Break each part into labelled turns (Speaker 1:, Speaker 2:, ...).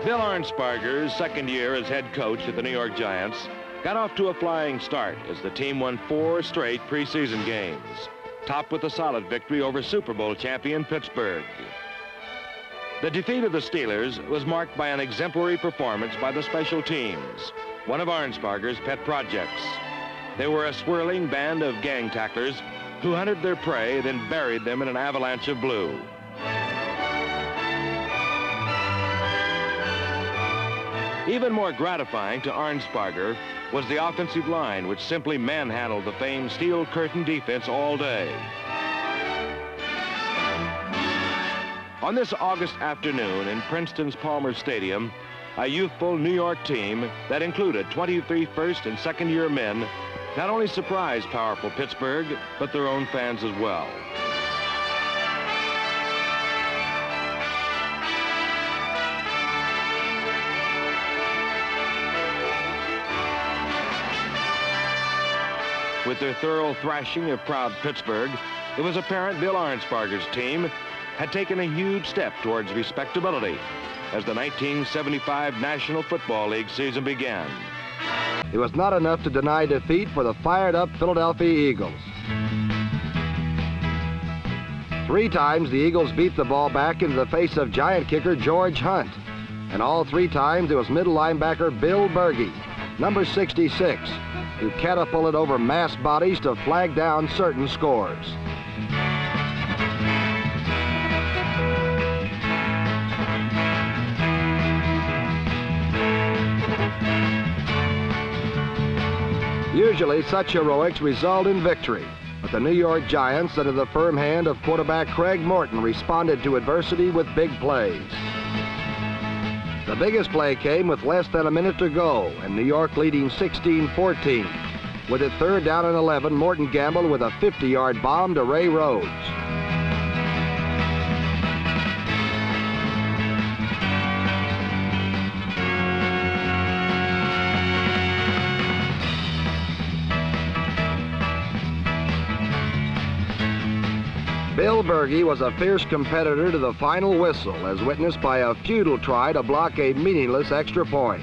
Speaker 1: Bill Arnsparger's second year as head coach at the New York Giants got off to a flying start as the team won 4 straight preseason games, topped with a solid victory over Super Bowl champion Pittsburgh. The defeat of the Steelers was marked by an exemplary performance by the special teams, one of Arnsparger's pet projects. They were a swirling band of gang tacklers who hunted their prey, then buried them in an avalanche of blue. Even more gratifying to Arnsparger was the offensive line, which simply manhandled the famed Steel Curtain defense all day. On this August afternoon in Princeton's Palmer Stadium, a youthful New York team that included 23 first and second year men not only surprised powerful Pittsburgh, but their own fans as well. With their thorough thrashing of proud Pittsburgh, it was apparent Bill Arnsparger's team had taken a huge step towards respectability as the 1975 National Football League season began.
Speaker 2: It was not enough to deny defeat for the fired-up Philadelphia Eagles. 3 times the Eagles beat the ball back into the face of Giant kicker George Hunt, and all 3 times it was middle linebacker Bill Bergey, number 66, who catapulted over mass bodies to flag down certain scores. Usually such heroics result in victory, but the New York Giants, under the firm hand of quarterback Craig Morton, responded to adversity with big plays. The biggest play came with less than a minute to go, and New York leading 16-14. With it 3rd down and 11, Morton gambled with a 50-yard bomb to Ray Rhodes. Bill Bergey was a fierce competitor to the final whistle, as witnessed by a futile try to block a meaningless extra point.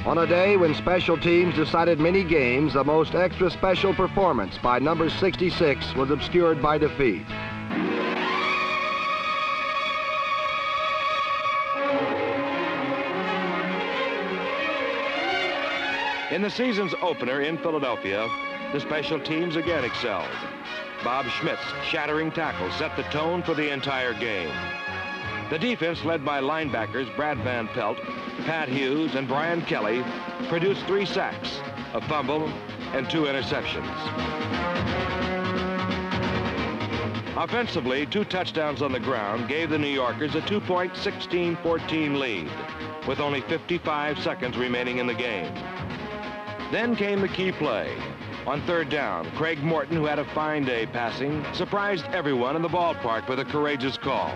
Speaker 2: On a day when special teams decided many games, the most extra special performance by number 66 was obscured by defeat.
Speaker 1: In the season's opener in Philadelphia, the special teams again excelled. Bob Schmidt's shattering tackle set the tone for the entire game. The defense, led by linebackers Brad Van Pelt, Pat Hughes, and Brian Kelly, produced 3 sacks, a fumble, and 2 interceptions. Offensively, 2 touchdowns on the ground gave the New Yorkers a 2-point 16-14 lead, with only 55 seconds remaining in the game. Then came the key play. On 3rd down, Craig Morton, who had a fine day passing, surprised everyone in the ballpark with a courageous call.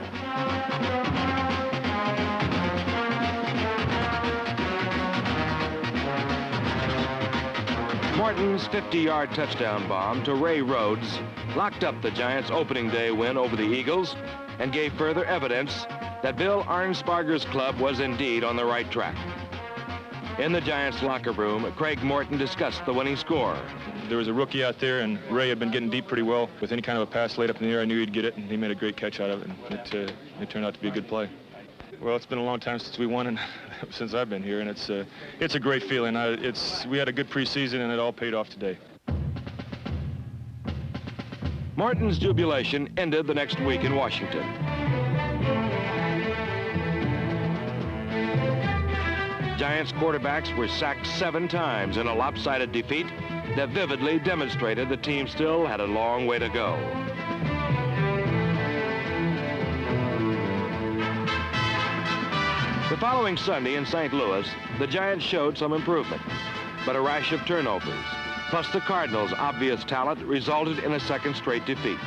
Speaker 1: Morton's 50-yard touchdown bomb to Ray Rhodes locked up the Giants' opening day win over the Eagles and gave further evidence that Bill Arnsparger's club was indeed on the right track. In the Giants' locker room, Craig Morton discussed the winning score.
Speaker 3: There was a rookie out there, and Ray had been getting deep pretty well. With any kind of a pass laid up in the air, I knew he'd get it, and he made a great catch out of it, and it turned out to be a good play. Well, it's been a long time since we won, and since I've been here, and it's a great feeling. We had a good preseason, and it all paid off today.
Speaker 1: Morton's jubilation ended the next week in Washington. Giants quarterbacks were sacked 7 times in a lopsided defeat that vividly demonstrated the team still had a long way to go. The following Sunday in St. Louis, the Giants showed some improvement, but a rash of turnovers, plus the Cardinals' obvious talent, resulted in a 2nd straight defeat.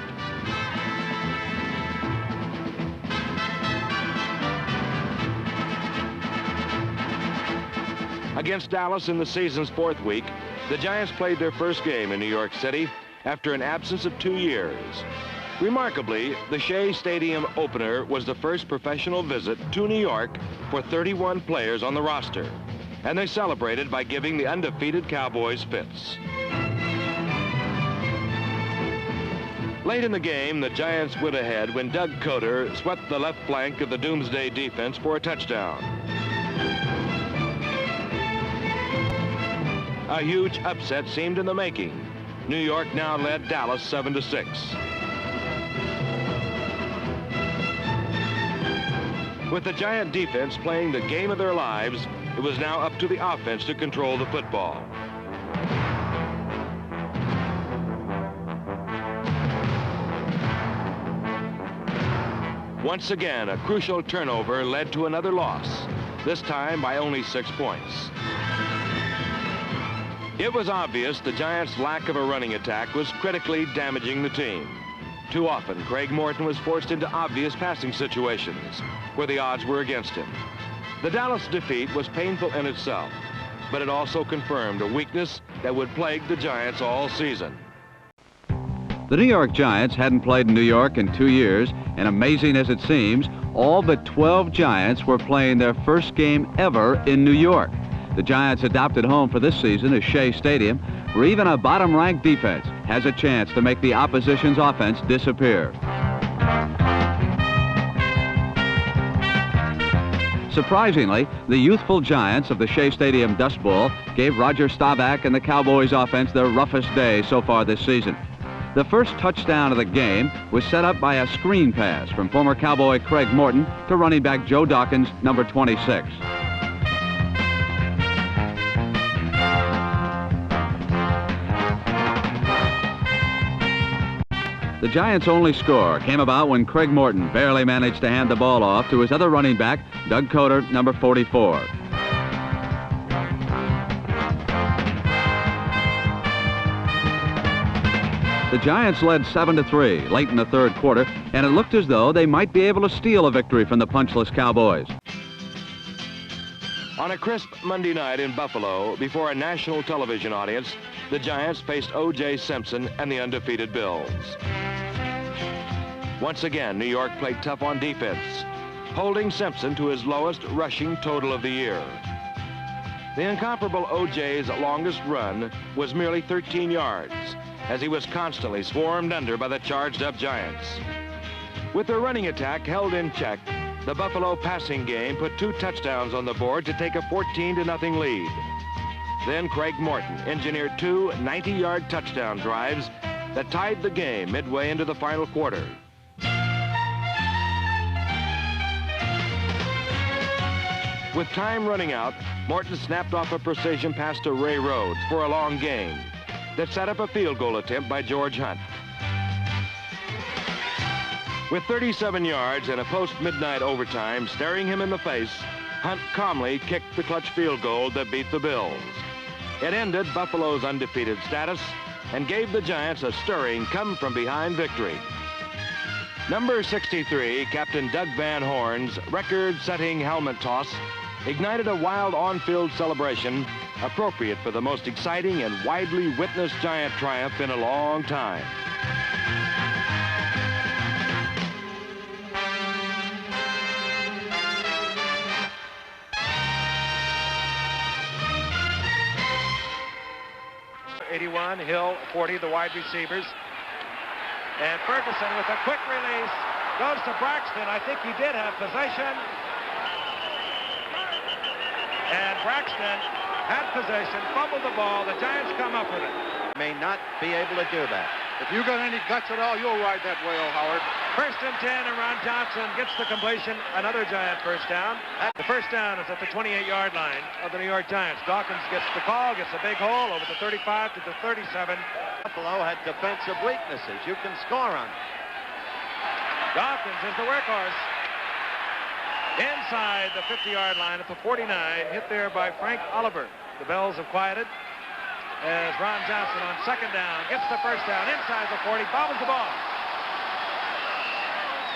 Speaker 1: Against Dallas in the season's 4th week, the Giants played their first game in New York City after an absence of 2 years. Remarkably, the Shea Stadium opener was the first professional visit to New York for 31 players on the roster, and they celebrated by giving the undefeated Cowboys fits. Late in the game, the Giants went ahead when Doug Coder swept the left flank of the Doomsday defense for a touchdown. A huge upset seemed in the making. New York now led Dallas 7-6. With the Giant defense playing the game of their lives, it was now up to the offense to control the football. Once again, a crucial turnover led to another loss, this time by only 6 points. It was obvious the Giants' lack of a running attack was critically damaging the team. Too often, Craig Morton was forced into obvious passing situations where the odds were against him. The Dallas defeat was painful in itself, but it also confirmed a weakness that would plague the Giants all season.
Speaker 4: The New York Giants hadn't played in New York in 2 years, and amazing as it seems, all but 12 Giants were playing their first game ever in New York. The Giants' adopted home for this season is Shea Stadium, where even a bottom-ranked defense has a chance to make the opposition's offense disappear. Surprisingly, the youthful Giants of the Shea Stadium Dust Bowl gave Roger Staubach and the Cowboys offense their roughest day so far this season. The first touchdown of the game was set up by a screen pass from former Cowboy Craig Morton to running back Joe Dawkins, number 26. The Giants' only score came about when Craig Morton barely managed to hand the ball off to his other running back, Doug Coder, number 44. The Giants led 7-3 late in the third quarter, and it looked as though they might be able to steal a victory from the punchless Cowboys.
Speaker 1: On a crisp Monday night in Buffalo, before a national television audience, the Giants faced O.J. Simpson and the undefeated Bills. Once again, New York played tough on defense, holding Simpson to his lowest rushing total of the year. The incomparable O.J.'s longest run was merely 13 yards, as he was constantly swarmed under by the charged-up Giants. With their running attack held in check, the Buffalo passing game put 2 touchdowns on the board to take a 14-0 lead. Then Craig Morton engineered 2 90-yard touchdown drives that tied the game midway into the final quarter. With time running out, Morton snapped off a precision pass to Ray Rhodes for a long gain that set up a field goal attempt by George Hunt. With 37 yards and a post-midnight overtime staring him in the face, Hunt calmly kicked the clutch field goal that beat the Bills. It ended Buffalo's undefeated status and gave the Giants a stirring come-from-behind victory. Number 63, Captain Doug Van Horn's record-setting helmet toss ignited a wild on-field celebration appropriate for the most exciting and widely witnessed Giant triumph in a long time.
Speaker 5: '81, Hill, 40, the wide receivers. And Ferguson with a quick release goes to Braxton. I think he did have possession. And Braxton had possession, fumbled the ball. The Giants come up with it.
Speaker 6: May not be able to do that.
Speaker 7: If you got any guts at all, you'll ride that whale, Howard.
Speaker 5: First and 10, and Ron Johnson gets the completion. Another Giant first down. The first down is at the 28-yard line of the New York Giants. Dawkins gets the call, gets a big hole over the 35 to the 37.
Speaker 6: Buffalo had defensive weaknesses. You can score on it.
Speaker 5: Dawkins is the workhorse. Inside the 50-yard line at the 49, hit there by Frank Oliver. The bells have quieted as Ron Johnson on second down gets the first down inside the 40, bobbles the ball.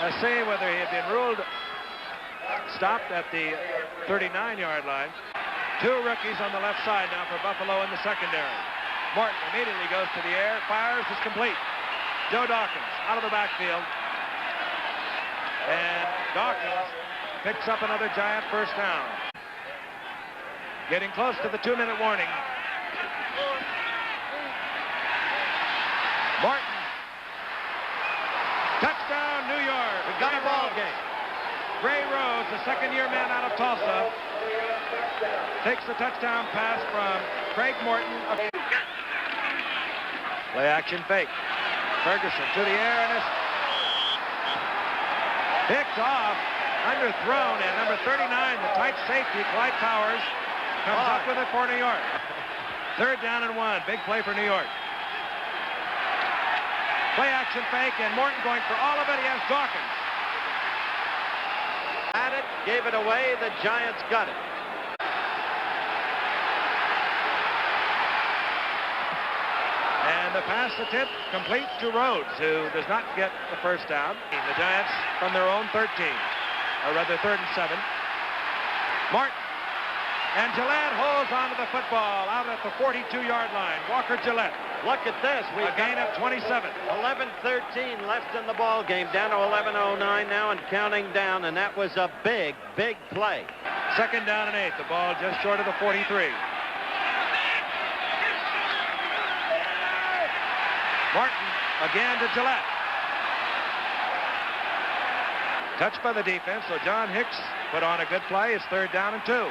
Speaker 5: Let's see whether he had been ruled stopped at the 39-yard line. 2 rookies on the left side now for Buffalo in the secondary. Morton immediately goes to the air, fires, is complete. Joe Dawkins out of the backfield. And Dawkins picks up another Giant first down. Getting close to the 2-minute warning. Martin. Touchdown, New York.
Speaker 6: We got a ball game.
Speaker 5: Ray Rhodes, the second-year man out of Tulsa, takes the touchdown pass from Craig Morton. Play action fake. Ferguson to the air and is picked off, underthrown, and number 39, the tight safety, Clyde Powers, comes up with it for New York. 3rd down and 1. Big play for New York. Play action fake, and Morton going for all of it. He has Dawkins.
Speaker 6: Had it, gave it away. The Giants got it.
Speaker 5: And the pass attempt complete to Rhodes, who does not get the first down. The Giants from their own 13, or rather 3rd and 7. Martin. And Gillette holds onto the football out at the 42-yard line. Walker Gillette.
Speaker 6: Look at this.
Speaker 5: A gain of 27.
Speaker 6: 11-13 left in the ball game. Down to 11:09 now and counting down. And that was a big, big play.
Speaker 5: 2nd down and 8. The ball just short of the 43. Martin again to Gillette. Touched by the defense, so John Hicks put on a good play. It's 3rd down and 2.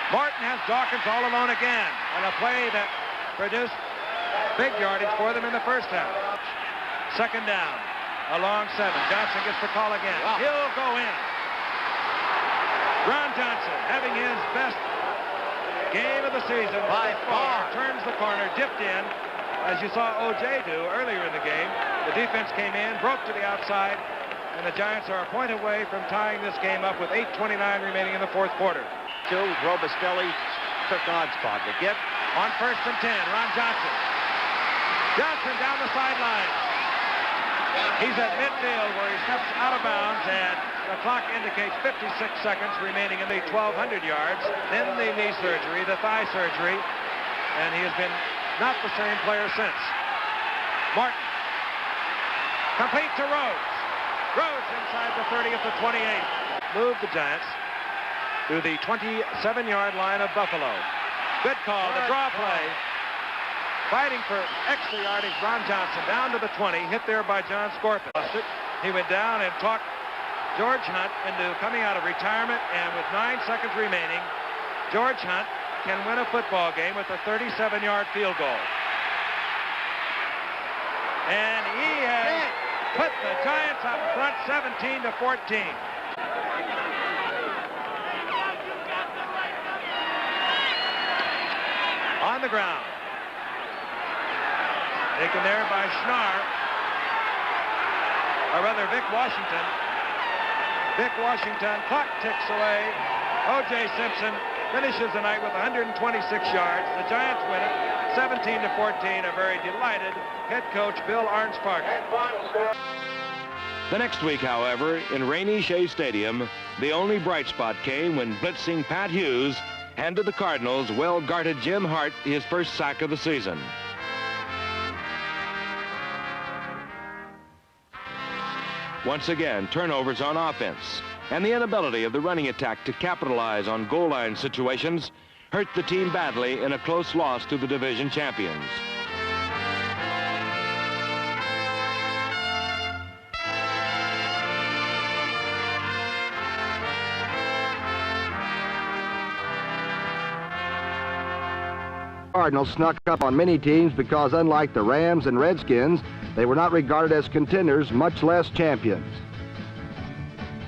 Speaker 5: Martin has Dawkins all alone again, and a play that produced big yardage for them in the first half. 2nd down, a long 7. Johnson gets the call again.
Speaker 6: Wow.
Speaker 5: He'll go in. Ron Johnson having his best game of the season
Speaker 6: By far.
Speaker 5: turns the corner, dipped in, as you saw O.J. do earlier in the game. The defense came in, broke to the outside, and the Giants are a point away from tying this game up with 8:29 remaining in the 4th quarter.
Speaker 6: Robustelli took on spot. The gift
Speaker 5: On 1st and 10, Ron Johnson. Johnson down the sideline. He's at midfield where he steps out of bounds, and the clock indicates 56 seconds remaining in the 1,200 yards. Then the knee surgery, the thigh surgery, and he has been not the same player since. Martin. Complete to Rhodes. Rhodes inside the 30 at the 28. Move the Giants to the 27-yard line of Buffalo. Good call, the draw play. Fighting for extra yardage, Ron Johnson down to the 20, hit there by John Scorpion. He went down and talked George Hunt into coming out of retirement, and with 9 seconds remaining, George Hunt can win a football game with a 37-yard field goal. And he has put the Giants up front 17-14. On the ground. Taken there by Schnarr. Or rather, Vic Washington. Vic Washington, clock ticks away. O.J. Simpson finishes the night with 126 yards. The Giants win it 17-14. A very delighted head coach, Bill Arnsparger.
Speaker 1: The next week, however, in rainy Shea Stadium, the only bright spot came when blitzing Pat Hughes handed the Cardinals' well-guarded Jim Hart his first sack of the season. Once again, turnovers on offense and the inability of the running attack to capitalize on goal line situations hurt the team badly in a close loss to the division champions.
Speaker 2: Cardinals snuck up on many teams because, unlike the Rams and Redskins, they were not regarded as contenders, much less champions.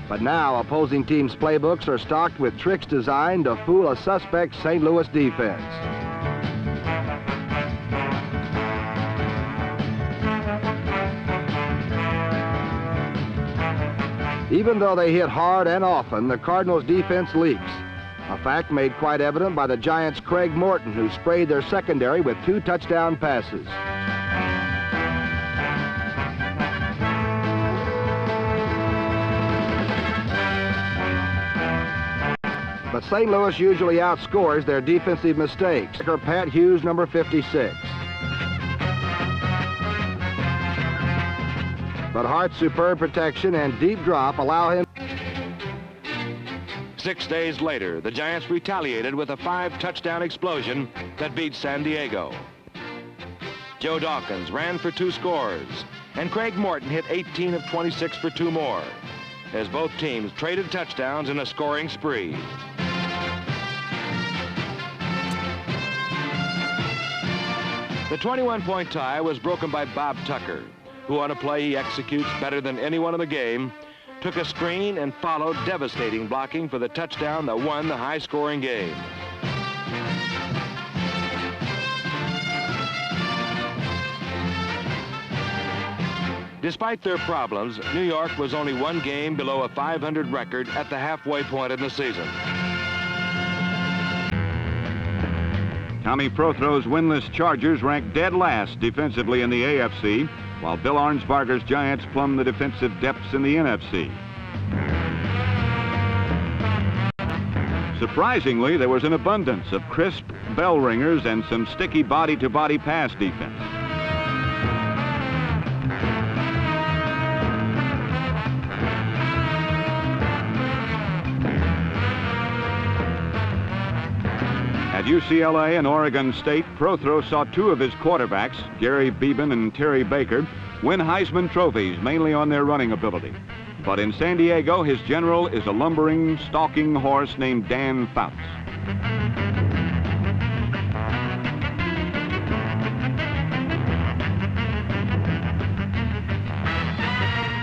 Speaker 2: But now opposing teams' playbooks are stocked with tricks designed to fool a suspect St. Louis defense. Even though they hit hard and often, the Cardinals' defense leaks. A fact made quite evident by the Giants' Craig Morton, who sprayed their secondary with 2 touchdown passes. But St. Louis usually outscores their defensive mistakes. Pat Hughes, number 56. but Hart's superb protection and deep drop allow him.
Speaker 1: 6 days later, the Giants retaliated with a 5-touchdown explosion that beat San Diego. Joe Dawkins ran for 2 scores, and Craig Morton hit 18 of 26 for 2 more, as both teams traded touchdowns in a scoring spree. The 21-point tie was broken by Bob Tucker, who on a play he executes better than anyone in the game, took a screen and followed devastating blocking for the touchdown that won the high-scoring game. Despite their problems, New York was only 1 game below a 500 record at the halfway point in the season.
Speaker 4: Tommy Prothrow's winless Chargers ranked dead last defensively in the AFC, while Bill Arnsparger's Giants plumb the defensive depths in the NFC. Surprisingly, there was an abundance of crisp bell ringers and some sticky body-to-body pass defense. At UCLA and Oregon State, Prothrow saw 2 of his quarterbacks, Gary Beban and Terry Baker, win Heisman trophies mainly on their running ability. But in San Diego, his general is a lumbering, stalking horse named Dan Fouts.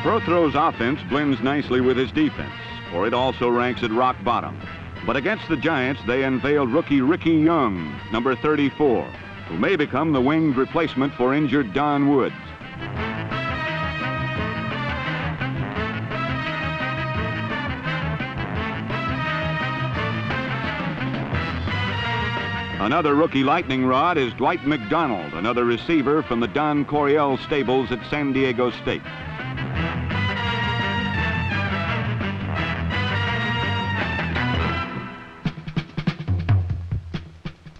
Speaker 4: Prothrow's offense blends nicely with his defense, for it also ranks at rock bottom. But against the Giants, they unveiled rookie Ricky Young, number 34, who may become the winged replacement for injured Don Woods. Another rookie lightning rod is Dwight McDonald, another receiver from the Don Coryell stables at San Diego State.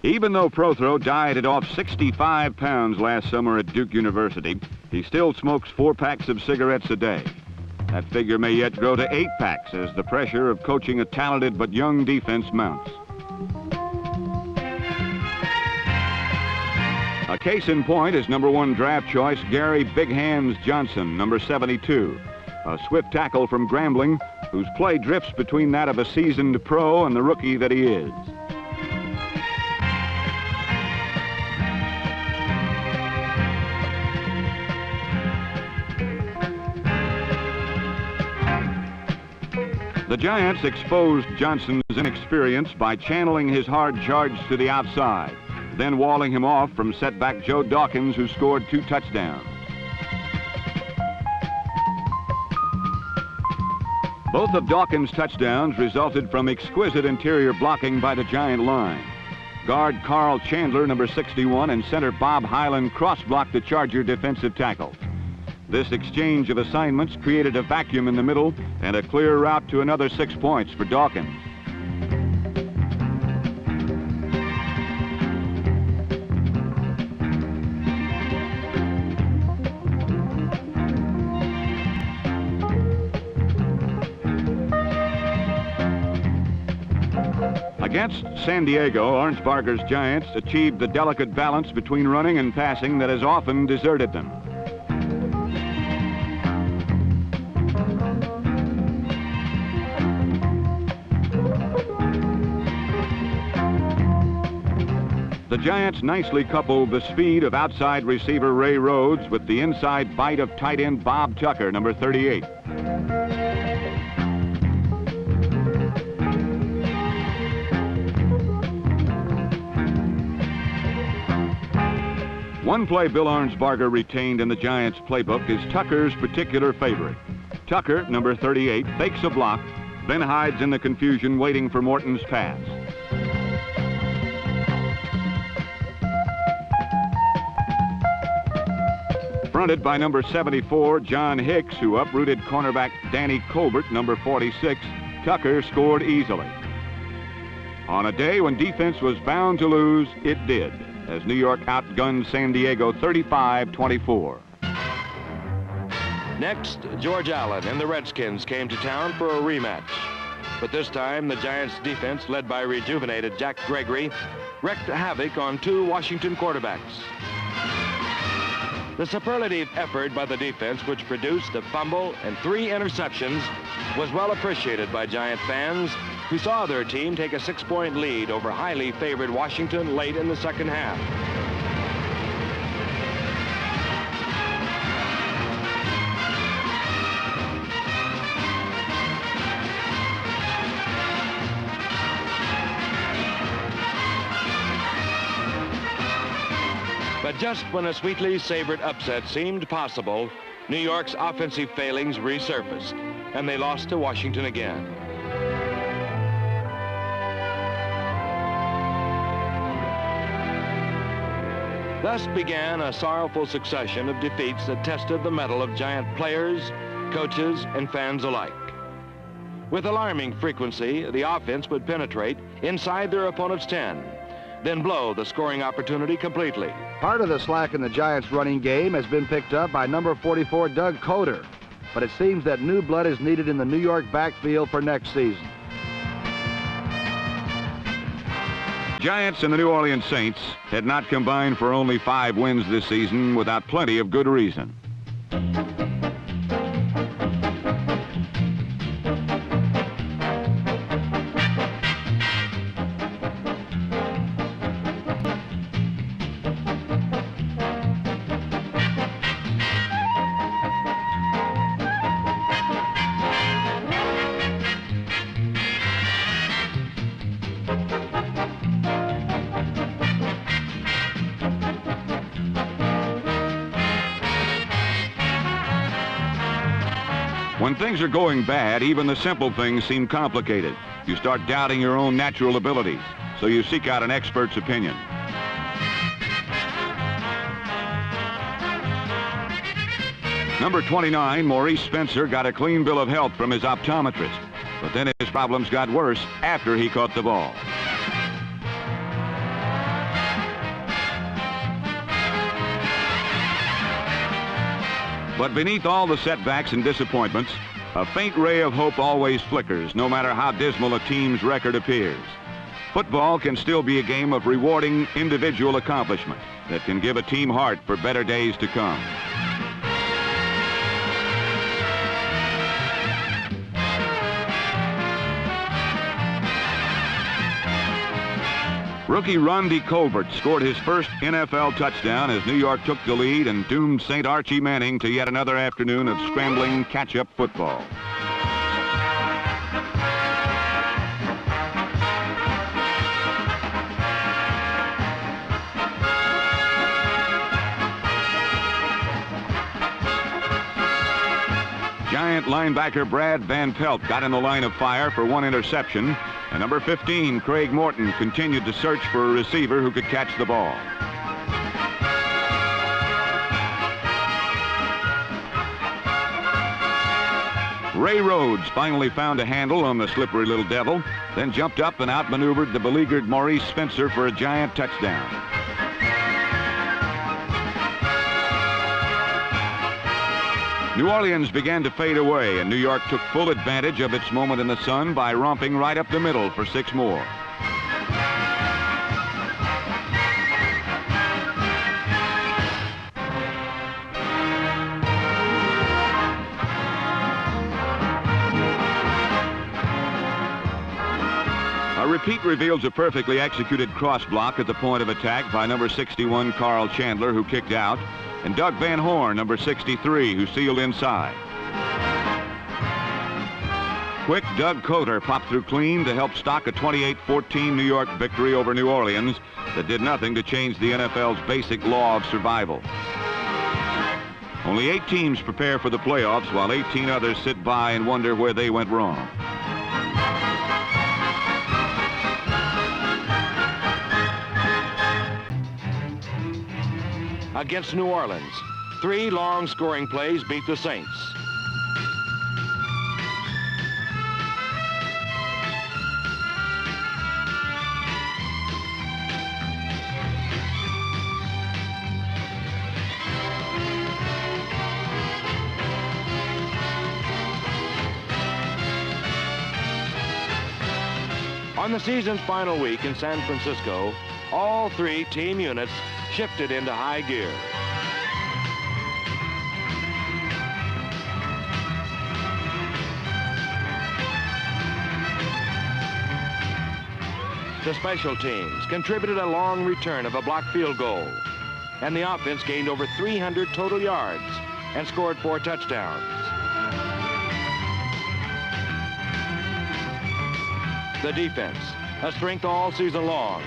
Speaker 4: Even though Prothrow dieted off 65 pounds last summer at Duke University, he still smokes 4 packs of cigarettes a day. That figure may yet grow to 8 packs as the pressure of coaching a talented but young defense mounts. A case in point is number 1 draft choice Gary Big Hands Johnson, number 72, a swift tackle from Grambling whose play drifts between that of a seasoned pro and the rookie that he is. The Giants exposed Johnson's inexperience by channeling his hard charge to the outside, then walling him off from setback Joe Dawkins, who scored 2 touchdowns. Both of Dawkins' touchdowns resulted from exquisite interior blocking by the Giant line. Guard Carl Chandler, number 61, and center Bob Hyland cross-blocked the Charger defensive tackle. This exchange of assignments created a vacuum in the middle and a clear route to another 6 points for Dawkins. Against San Diego, Arnsparger's Giants achieved the delicate balance between running and passing that has often deserted them. The Giants nicely coupled the speed of outside receiver Ray Rhodes with the inside bite of tight end Bob Tucker, number 38. One play Bill Arnsparger retained in the Giants' playbook is Tucker's particular favorite. Tucker, number 38, fakes a block, then hides in the confusion waiting for Morton's pass. Fronted by number 74, John Hicks, who uprooted cornerback Danny Colbert, number 46, Tucker scored easily. On a day when defense was bound to lose, it did, as New York outgunned San Diego 35-24.
Speaker 1: Next, George Allen and the Redskins came to town for a rematch. But this time, the Giants' defense, led by rejuvenated Jack Gregory, wreaked havoc on 2 Washington quarterbacks. The superlative effort by the defense, which produced a fumble and 3 interceptions, was well appreciated by Giant fans who saw their team take a 6-point lead over highly favored Washington late in the second half. But just when a sweetly savored upset seemed possible, New York's offensive failings resurfaced, and they lost to Washington again. Thus began a sorrowful succession of defeats that tested the mettle of Giant players, coaches, and fans alike. With alarming frequency, the offense would penetrate inside their opponent's 10, then blow the scoring opportunity completely.
Speaker 2: Part of the slack in the Giants' running game has been picked up by number 44, Doug Coder. But it seems that new blood is needed in the New York backfield for next season.
Speaker 8: Giants and the New Orleans Saints had not combined for only 5 wins this season without plenty of good reason. When things are going bad, even the simple things seem complicated. You start doubting your own natural abilities, so you seek out an expert's opinion. Number 29, Maurice Spencer, got a clean bill of health from his optometrist, but then his problems got worse after he caught the ball. But beneath all the setbacks and disappointments, a faint ray of hope always flickers, no matter how dismal a team's record appears. Football can still be a game of rewarding individual accomplishment that can give a team heart for better days to come. Rookie Rondy Colbert scored his first NFL touchdown as New York took the lead and doomed St. Archie Manning to yet another afternoon of scrambling catch-up football. Giant linebacker Brad Van Pelt got in the line of fire for 1 interception, and number 15, Craig Morton, continued to search for a receiver who could catch the ball. Ray Rhodes finally found a handle on the slippery little devil, then jumped up and outmaneuvered the beleaguered Maurice Spencer for a Giant touchdown. New Orleans began to fade away, and New York took full advantage of its moment in the sun by romping right up the middle for 6 more. A repeat reveals a perfectly executed cross block at the point of attack by number 61, Carl Chandler, who kicked out, and Doug Van Horn, number 63, who sealed inside. Quick Doug Coder popped through clean to help stock a 28-14 New York victory over New Orleans that did nothing to change the NFL's basic law of survival. Only 8 teams prepare for the playoffs, while 18 others sit by and wonder where they went wrong.
Speaker 1: Against New Orleans, 3 long scoring plays beat the Saints. On the season's final week in San Francisco, all three team units shifted into high gear. The special teams contributed a long return of a blocked field goal, and the offense gained over 300 total yards and scored 4 touchdowns. The defense, a strength all season long,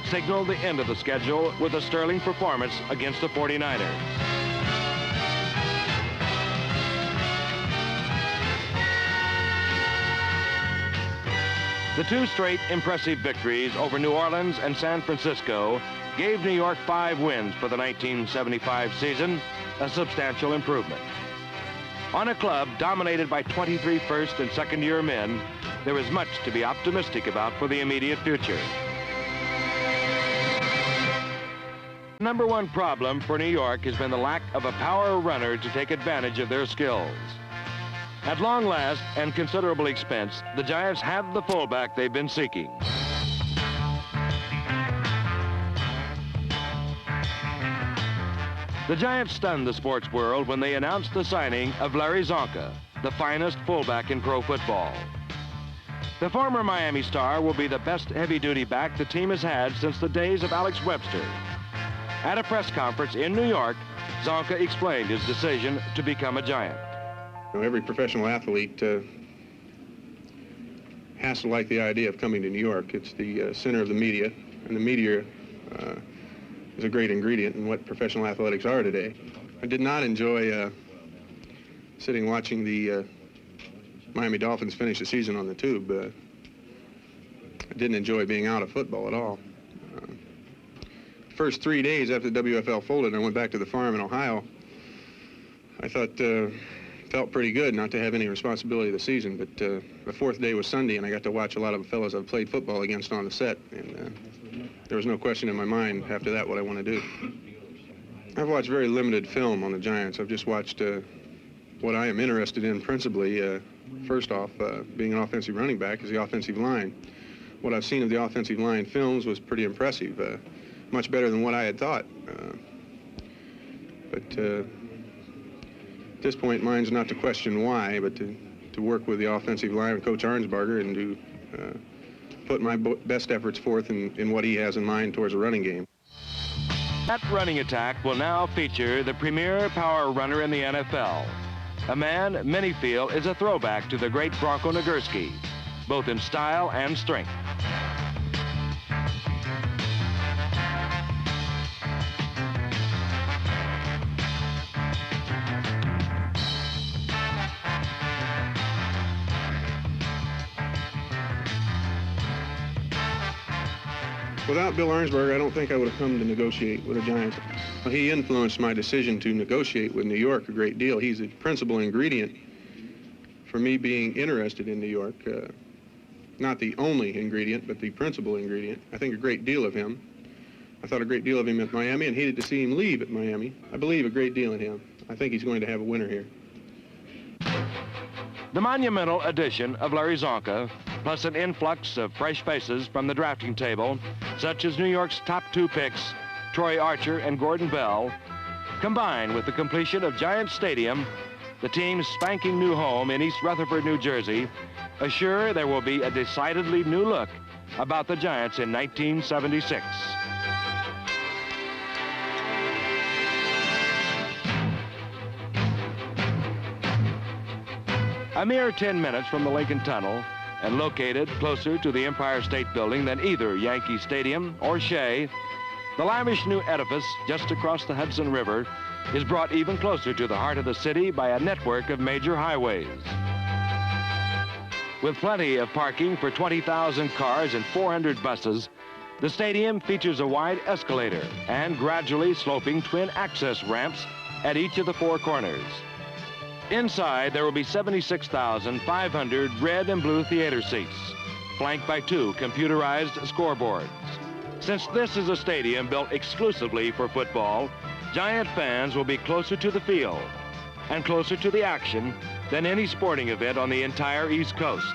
Speaker 1: signaled the end of the schedule with a sterling performance against the 49ers. The 2 straight impressive victories over New Orleans and San Francisco gave New York 5 wins for the 1975 season, a substantial improvement. On a club dominated by 23 first and second-year men, there is much to be optimistic about for the immediate future. Number one problem for New York has been the lack of a power runner to take advantage of their skills. At long last and considerable expense, the Giants have the fullback they've been seeking. The Giants stunned the sports world when they announced the signing of Larry Csonka, the finest fullback in pro football. The former Miami star will be the best heavy-duty back the team has had since the days of Alex Webster. At a press conference in New York, Csonka explained his decision to become a Giant.
Speaker 9: Every professional athlete has to like the idea of coming to New York. It's the center of the media, and the media is a great ingredient in what professional athletics are today. I did not enjoy sitting watching the Miami Dolphins finish the season on the tube. I didn't enjoy being out of football at all. First 3 days after the WFL folded, I went back to the farm in Ohio. I thought felt pretty good not to have any responsibility of the season, but the 4th day was Sunday, and I got to watch a lot of the fellows I've played football against on the set, and there was no question in my mind after that what I want to do. I've watched very limited film on the Giants. I've just watched what I am interested in principally. First off, being an offensive running back is the offensive line. What I've seen of the offensive line films was pretty impressive, much better than what I had thought. But at this point, mine's not to question why, but to work with the offensive line with Coach Arnsparger and to put my best efforts forth in what he has in mind towards a running game.
Speaker 1: That running attack will now feature the premier power runner in the NFL, a man many feel is a throwback to the great Bronco Nagurski, both in style and strength.
Speaker 9: Without Bill Arnsparger, I don't think I would have come to negotiate with the Giants. He influenced my decision to negotiate with New York a great deal. He's a principal ingredient for me being interested in New York. Not the only ingredient, but the principal ingredient. I think a great deal of him. I thought a great deal of him at Miami and hated to see him leave at Miami. I believe a great deal in him. I think he's going to have a winner here.
Speaker 1: The monumental addition of Larry Csonka, plus an influx of fresh faces from the drafting table, such as New York's top 2 picks, Troy Archer and Gordon Bell, combined with the completion of Giants Stadium, the team's spanking new home in East Rutherford, New Jersey, assure there will be a decidedly new look about the Giants in 1976. A mere 10 minutes from the Lincoln Tunnel and located closer to the Empire State Building than either Yankee Stadium or Shea, the lavish new edifice just across the Hudson River is brought even closer to the heart of the city by a network of major highways. With plenty of parking for 20,000 cars and 400 buses, the stadium features a wide escalator and gradually sloping twin access ramps at each of the 4 corners. Inside, there will be 76,500 red and blue theater seats, flanked by 2 computerized scoreboards. Since this is a stadium built exclusively for football, Giant fans will be closer to the field and closer to the action than any sporting event on the entire East Coast.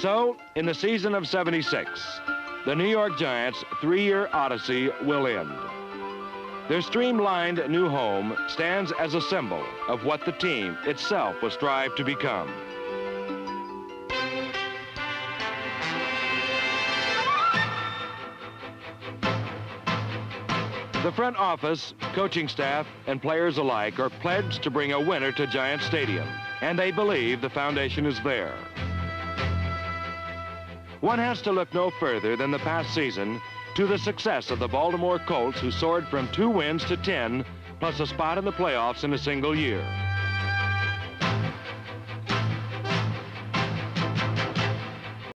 Speaker 1: So, in the season of '76, the New York Giants' 3-year odyssey will end. Their streamlined new home stands as a symbol of what the team itself will strive to become. The front office, coaching staff, and players alike are pledged to bring a winner to Giant Stadium, and they believe the foundation is there. One has to look no further than the past season to the success of the Baltimore Colts, who soared from 2 wins to 10, plus a spot in the playoffs in a single year.